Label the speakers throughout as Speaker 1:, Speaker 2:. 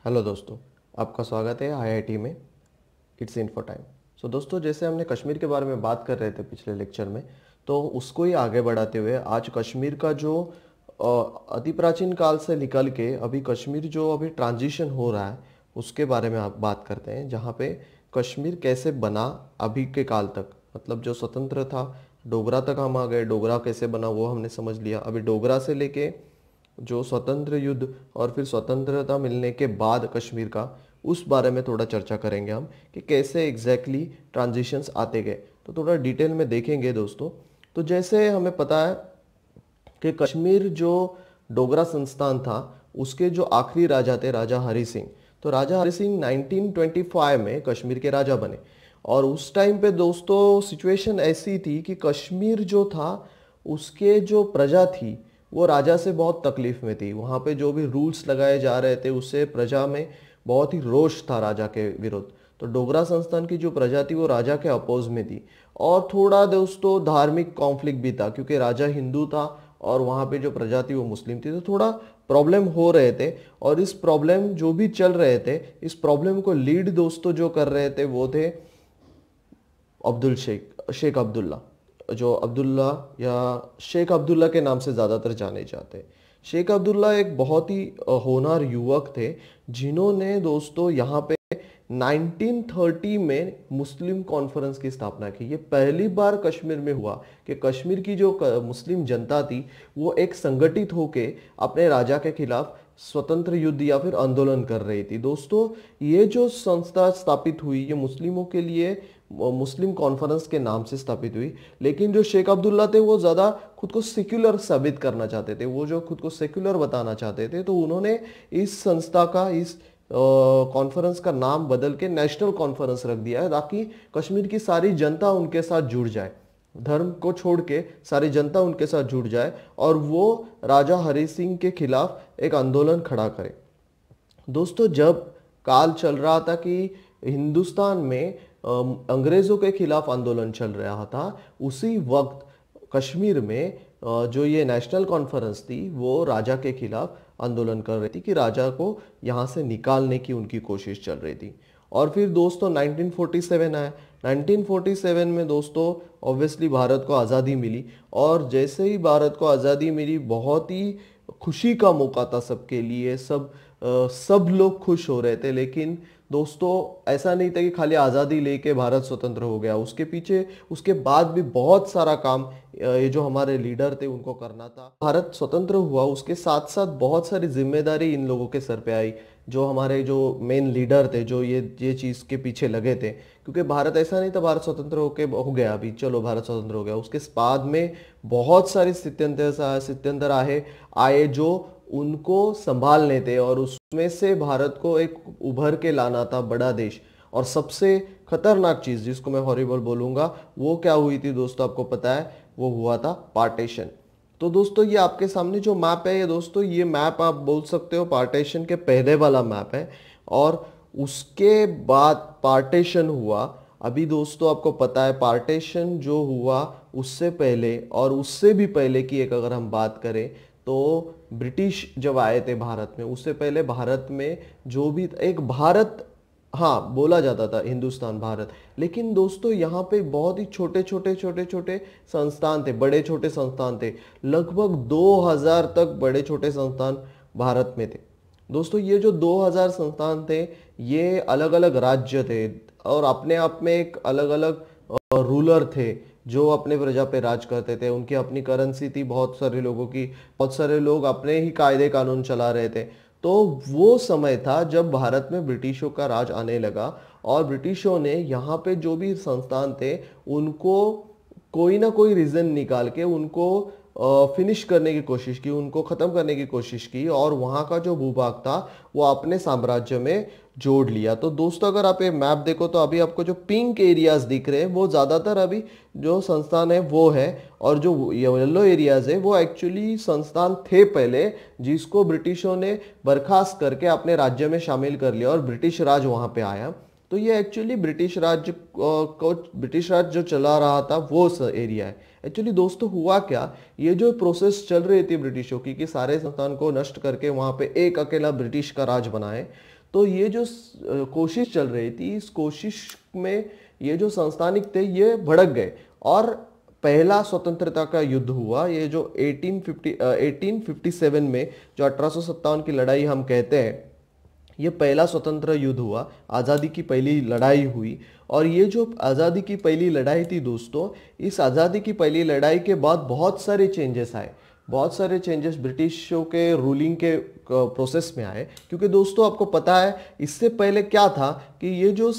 Speaker 1: Hello दोस्तों, आपका स्वागत है आईआईटी में। It's info time. सो दोस्तों, जैसे हमने कश्मीर के बारे में बात कर रहे थे पिछले लेक्चर में, तो उसको ही आगे बढ़ाते हुए आज कश्मीर का जो अति प्राचीन काल से निकल के अभी कश्मीर जो अभी ट्रांजिशन हो रहा है उसके बारे में आप बात करते हैं, जहाँ पे कश्मीर कैसे बना अभी के काल तक। मतलब जो स्वतंत्र था, डोगरा तक हम आ गए। डोगरा कैसे बना वो हमने समझ लिया। अभी डोगरा से लेके जो स्वतंत्र युद्ध और फिर स्वतंत्रता मिलने के बाद कश्मीर का, उस बारे में थोड़ा चर्चा करेंगे हम कि कैसे एग्जैक्टली ट्रांजिशंस आते गए। तो थोड़ा डिटेल में देखेंगे दोस्तों। तो जैसे हमें पता है कि कश्मीर जो डोगरा संस्थान था उसके जो आखिरी राजा थे, राजा हरि सिंह। तो राजा हरि सिंह 1925 में कश्मीर के राजा बने। और उस टाइम पे दोस्तों सिचुएशन ऐसी थी कि कश्मीर जो था उसके जो प्रजा थी वो राजा से बहुत तकलीफ में थी। वहाँ पे जो भी रूल्स लगाए जा रहे थे उससे प्रजा में बहुत ही रोष था राजा के विरुद्ध। तो डोगरा संस्थान की जो प्रजा थी वो राजा के अपोज में थी। और थोड़ा दोस्तों धार्मिक कॉन्फ्लिक्ट भी था, क्योंकि राजा हिंदू था और वहाँ पे जो प्रजा थी वो मुस्लिम थी। तो थोड़ा प्रॉब्लम हो रहे थे। और इस प्रॉब्लम जो भी चल रहे थे, इस प्रॉब्लम को लीड दोस्तों जो कर रहे थे वो थे शेख अब्दुल्ला, जो अब्दुल्ला या शेख अब्दुल्ला के नाम से ज़्यादातर जाने जाते हैं। शेख अब्दुल्ला एक बहुत ही होनहार युवक थे, जिन्होंने दोस्तों यहाँ पे 1930 में मुस्लिम कॉन्फ्रेंस की स्थापना की। ये पहली बार कश्मीर में हुआ कि कश्मीर की जो मुस्लिम जनता थी वो एक संगठित होके अपने राजा के खिलाफ स्वतंत्र युद्ध या फिर आंदोलन कर रही थी। दोस्तों, ये जो संस्था स्थापित हुई ये मुस्लिमों के लिए मुस्लिम कॉन्फ्रेंस के नाम से स्थापित हुई। लेकिन जो शेख अब्दुल्ला थे वो ज़्यादा खुद को सेक्युलर साबित करना चाहते थे, वो जो खुद को सेक्युलर बताना चाहते थे। तो उन्होंने इस संस्था का, इस कॉन्फ्रेंस का नाम बदल के नेशनल कॉन्फ्रेंस रख दिया है, ताकि कश्मीर की सारी जनता उनके साथ जुड़ जाए। धर्म को छोड़ के सारी जनता उनके साथ जुड़ जाए और वो राजा हरि सिंह के खिलाफ एक आंदोलन खड़ा करे। दोस्तों, जब काल चल रहा था कि हिंदुस्तान में अंग्रेजों के खिलाफ आंदोलन चल रहा था, उसी वक्त कश्मीर में जो ये नेशनल कॉन्फ्रेंस थी वो राजा के खिलाफ आंदोलन कर रही थी कि राजा को यहाँ से निकालने की उनकी कोशिश चल रही थी। और फिर दोस्तों 1947 आया। 1947 में दोस्तों ऑब्वियसली भारत को आज़ादी मिली। और जैसे ही भारत को आज़ादी मिली, बहुत ही खुशी का मौका था सबके लिए। सब लोग खुश हो रहे थे। लेकिन दोस्तों ऐसा नहीं था कि खाली आज़ादी लेके भारत स्वतंत्र हो गया। उसके पीछे, उसके बाद भी बहुत सारा काम ये जो हमारे लीडर थे उनको करना था। भारत स्वतंत्र हुआ, उसके साथ साथ बहुत सारी जिम्मेदारी इन लोगों के सर पे आई। जो हमारे जो मेन लीडर थे, जो ये चीज़ के पीछे लगे थे, क्योंकि भारत ऐसा नहीं था भारत स्वतंत्र हो गया अभी चलो भारत स्वतंत्र हो गया। उसके बाद में बहुत सारे स्थित्यंतर आए जो उनको संभालने थे। और उसमें से भारत को एक उभर के लाना था बड़ा देश। और सबसे खतरनाक चीज जिसको मैं हॉरिबल बोलूंगा वो क्या हुई थी दोस्तों, आपको पता है? वो हुआ था पार्टीशन। तो दोस्तों ये आपके सामने जो मैप है, ये दोस्तों ये मैप आप बोल सकते हो पार्टीशन के पहले वाला मैप है। और उसके बाद पार्टीशन हुआ। अभी दोस्तों आपको पता है पार्टीशन जो हुआ उससे पहले और उससे भी पहले की एक अगर हम बात करें तो ब्रिटिश जब आए थे भारत में, उससे पहले भारत में जो भी एक भारत, हाँ बोला जाता था हिंदुस्तान भारत। लेकिन दोस्तों यहाँ पे बहुत ही छोटे छोटे संस्थान थे, बड़े छोटे संस्थान थे। लगभग 2000 तक बड़े छोटे संस्थान भारत में थे। दोस्तों ये जो 2000 संस्थान थे ये अलग अलग राज्य थे और अपने आप में एक अलग अलग रूलर थे जो अपने प्रजा पे राज करते थे। उनकी अपनी करेंसी थी बहुत सारे लोगों की, बहुत सारे लोग अपने ही कायदे कानून चला रहे थे। तो वो समय था जब भारत में ब्रिटिशों का राज आने लगा। और ब्रिटिशों ने यहाँ पे जो भी संस्थान थे उनको कोई ना कोई रीजन निकाल के उनको फिनिश करने की कोशिश की, उनको खत्म करने की कोशिश की। और वहाँ का जो भूभाग था वो अपने साम्राज्य में जोड़ लिया। तो दोस्तों अगर आप ये मैप देखो तो अभी आपको जो पिंक एरियाज दिख रहे हैं वो ज़्यादातर अभी जो संस्थान है वो है। और जो येलो एरियाज है वो एक्चुअली संस्थान थे पहले, जिसको ब्रिटिशों ने बर्खास्त करके अपने राज्य में शामिल कर लिया और ब्रिटिश राज वहाँ पे आया। तो ये एक्चुअली ब्रिटिश राज जो चला रहा था वो एरिया है। एक्चुअली दोस्तों हुआ क्या, ये जो प्रोसेस चल रही थी ब्रिटिशों की कि सारे संस्थान को नष्ट करके वहाँ पे एक अकेला ब्रिटिश का राज बनाए, तो ये जो कोशिश चल रही थी, इस कोशिश में ये जो संस्थानिक थे ये भड़क गए और पहला स्वतंत्रता का युद्ध हुआ। ये जो 1857 में जो 1857 की लड़ाई हम कहते हैं, ये पहला स्वतंत्र युद्ध हुआ, आज़ादी की पहली लड़ाई हुई। और ये जो आज़ादी की पहली लड़ाई थी दोस्तों, इस आज़ादी की पहली लड़ाई के बाद बहुत सारे चेंजेस आए, बहुत सारे चेंजेस ब्रिटिशों के रूलिंग के प्रोसेस में आए। क्योंकि दोस्तों आपको पता है इससे पहले क्या था कि ये जो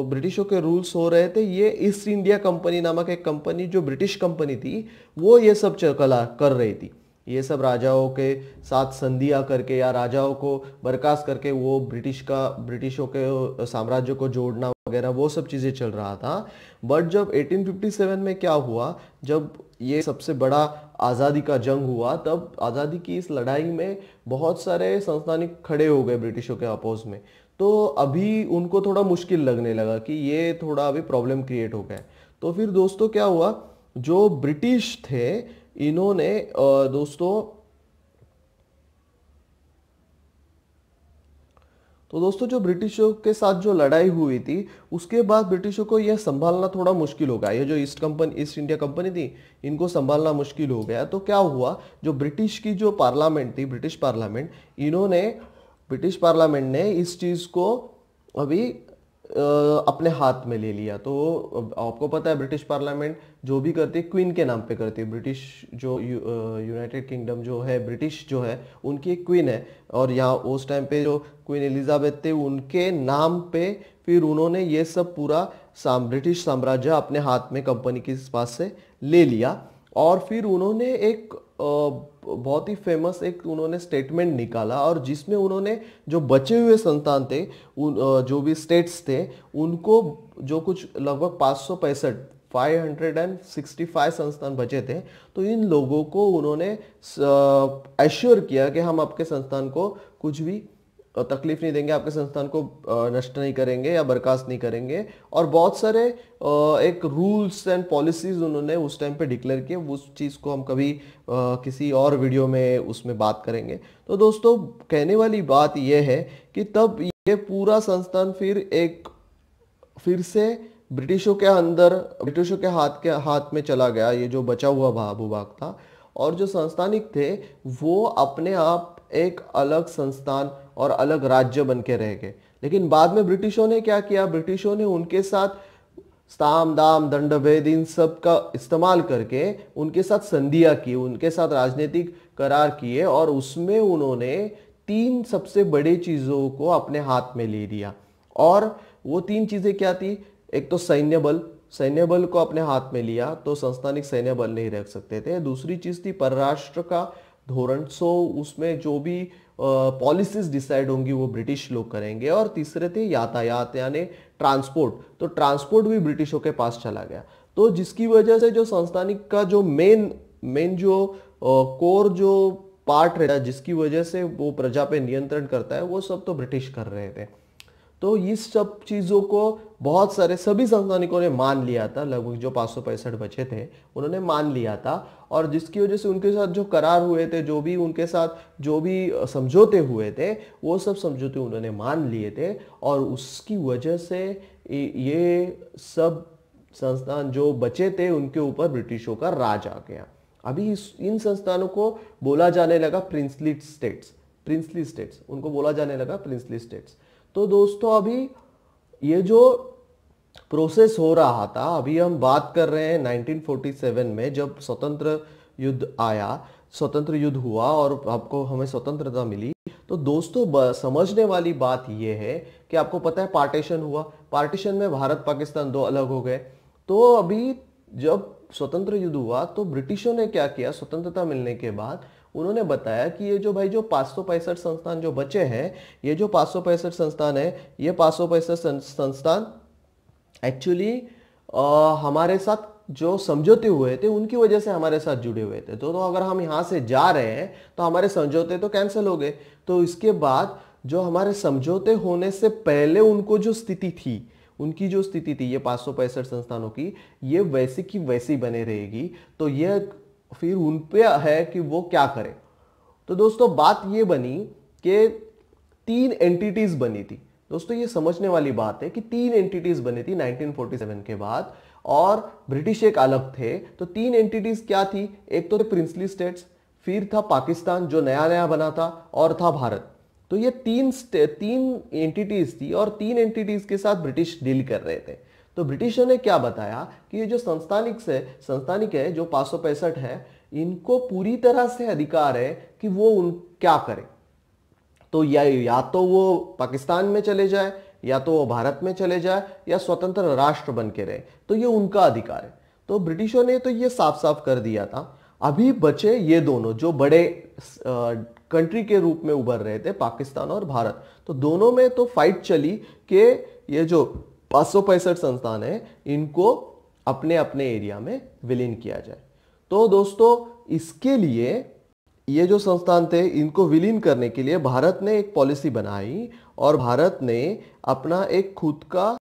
Speaker 1: ब्रिटिशों के रूल्स हो रहे थे, ये ईस्ट इंडिया कंपनी नामक एक कंपनी जो ब्रिटिश कंपनी थी वो ये सब कला कर रही थी। ये सब राजाओं के साथ संधियां करके या राजाओं को बर्खास्त करके वो ब्रिटिशों के साम्राज्य को जोड़ना वगैरह वो सब चीज़ें चल रहा था। बट जब 1857 में क्या हुआ, जब ये सबसे बड़ा आज़ादी का जंग हुआ, तब आज़ादी की इस लड़ाई में बहुत सारे संस्थानिक खड़े हो गए ब्रिटिशों के अपोज में। तो अभी उनको थोड़ा मुश्किल लगने लगा कि ये थोड़ा अभी प्रॉब्लम क्रिएट हो गया। तो फिर दोस्तों क्या हुआ, जो ब्रिटिश थे इन्होंने दोस्तों जो ब्रिटिशों के साथ जो लड़ाई हुई थी उसके बाद ब्रिटिशों को यह संभालना थोड़ा मुश्किल हो गया। ये जो ईस्ट इंडिया कंपनी थी इनको संभालना मुश्किल हो गया। तो क्या हुआ, जो ब्रिटिश की जो पार्लियामेंट थी, ब्रिटिश पार्लियामेंट ने इस चीज़ को अभी अपने हाथ में ले लिया। तो आपको पता है ब्रिटिश पार्लियामेंट जो भी करती है क्वीन के नाम पे करती है। ब्रिटिश जो यूनाइटेड किंगडम जो है, ब्रिटिश जो है उनकी एक क्वीन है, और यहाँ उस टाइम पे जो क्वीन एलिजाबेथ थे उनके नाम पे फिर उन्होंने ये सब पूरा ब्रिटिश साम्राज्य अपने हाथ में कंपनी के पास से ले लिया। और फिर उन्होंने एक बहुत ही फेमस एक उन्होंने स्टेटमेंट निकाला, और जिसमें उन्होंने जो बचे हुए संस्थान थे जो भी स्टेट्स थे उनको जो कुछ लगभग 565 संस्थान बचे थे, तो इन लोगों को उन्होंने एश्योर किया कि हम आपके संस्थान को कुछ भी तकलीफ नहीं देंगे, आपके संस्थान को नष्ट नहीं करेंगे या बर्खास्त नहीं करेंगे। और बहुत सारे एक रूल्स एंड पॉलिसीज उन्होंने उस टाइम पे डिक्लेयर किए। उस चीज़ को हम कभी किसी और वीडियो में उसमें बात करेंगे। तो दोस्तों कहने वाली बात यह है कि तब ये पूरा संस्थान फिर से ब्रिटिशों के हाथ में चला गया, ये जो बचा हुआ भूभाग था। और जो संस्थानिक थे वो अपने आप एक अलग संस्थान और अलग राज्य बन के रह गए। लेकिन बाद में ब्रिटिशों ने क्या किया, ब्रिटिशों ने उनके साथ साम दाम दंड भेद इन सब का इस्तेमाल करके उनके साथ संधियां की, उनके साथ राजनीतिक करार किए, और उसमें उन्होंने 3 सबसे बड़ी चीजों को अपने हाथ में ले लिया। और वो 3 चीजें क्या थी, एक तो सैन्य बल को अपने हाथ में लिया, तो संस्थानिक सैन्य बल नहीं रख सकते थे। दूसरी चीज थी परराष्ट्र का धोरण, सो उसमें जो भी पॉलिसीज डिसाइड होंगी वो ब्रिटिश लोग करेंगे। और तीसरे थे यातायात यानी ट्रांसपोर्ट, तो ट्रांसपोर्ट भी ब्रिटिशों के पास चला गया। तो जिसकी वजह से जो संस्थानिक का जो मेन जो कोर जो पार्ट रहता है, जिसकी वजह से वो प्रजा पे नियंत्रण करता है, वो सब तो ब्रिटिश कर रहे थे। तो इस सब चीज़ों को बहुत सारे सभी संस्थानिकों ने मान लिया था, लगभग जो 565 बचे थे उन्होंने मान लिया था। और जिसकी वजह से उनके साथ जो करार हुए थे, जो भी उनके साथ जो भी समझौते हुए थे, वो सब समझौते उन्होंने मान लिए थे। और उसकी वजह से ये सब संस्थान जो बचे थे उनके ऊपर ब्रिटिशों का राज आ गया। अभी इन संस्थानों को बोला जाने लगा प्रिंसली स्टेट्स, उनको बोला जाने लगा प्रिंसली स्टेट्स। तो दोस्तों अभी ये जो प्रोसेस हो रहा था, अभी हम बात कर रहे हैं 1947 में जब स्वतंत्र युद्ध हुआ और हमें स्वतंत्रता मिली। तो दोस्तों समझने वाली बात यह है कि आपको पता है पार्टीशन हुआ, पार्टीशन में भारत पाकिस्तान 2 अलग हो गए। तो अभी जब स्वतंत्र युद्ध हुआ तो ब्रिटिशों ने क्या किया, स्वतंत्रता मिलने के बाद उन्होंने बताया कि ये जो 565 संस्थान जो बचे हैं, ये जो 565 संस्थान है, ये 565 संस्थान एक्चुअली हमारे साथ जो समझौते हुए थे उनकी वजह से हमारे साथ जुड़े हुए थे। तो अगर हम यहाँ से जा रहे हैं तो हमारे समझौते तो कैंसिल हो गए। तो इसके बाद जो हमारे समझौते होने से पहले उनकी जो स्थिति थी ये 565 संस्थानों की, ये वैसी की वैसी बने रहेगी। तो ये फिर उन पे है कि वो क्या करें। तो दोस्तों बात ये बनी कि तीन एंटिटीज बनी थी। दोस्तों ये समझने वाली बात है कि तीन एंटिटीज बनी थी 1947 के बाद, और ब्रिटिश एक अलग थे। तो तीन एंटिटीज क्या थी? एक तो प्रिंसली स्टेट्स, फिर था पाकिस्तान जो नया नया बना था, और था भारत। तो ये तीन एंटिटीज थी, और तीन एंटिटीज के साथ ब्रिटिश डील कर रहे थे। तो ब्रिटिशों ने क्या बताया कि ये जो संस्थानिक है जो 565 है, इनको पूरी तरह से अधिकार है कि वो उन क्या करें। तो या तो वो पाकिस्तान में चले जाए, या तो वो भारत में चले जाए, या स्वतंत्र राष्ट्र बन के रहे, तो ये उनका अधिकार है। तो ब्रिटिशों ने तो ये साफ साफ कर दिया था। अभी बचे ये दोनों जो बड़े कंट्री के रूप में उभर रहे थे, पाकिस्तान और भारत। तो दोनों में तो फाइट चली कि ये जो 565 संस्थान है, इनको अपने अपने एरिया में विलीन किया जाए। तो दोस्तों इसके लिए ये जो संस्थान थे, इनको विलीन करने के लिए भारत ने एक पॉलिसी बनाई, और भारत ने अपना एक खुद का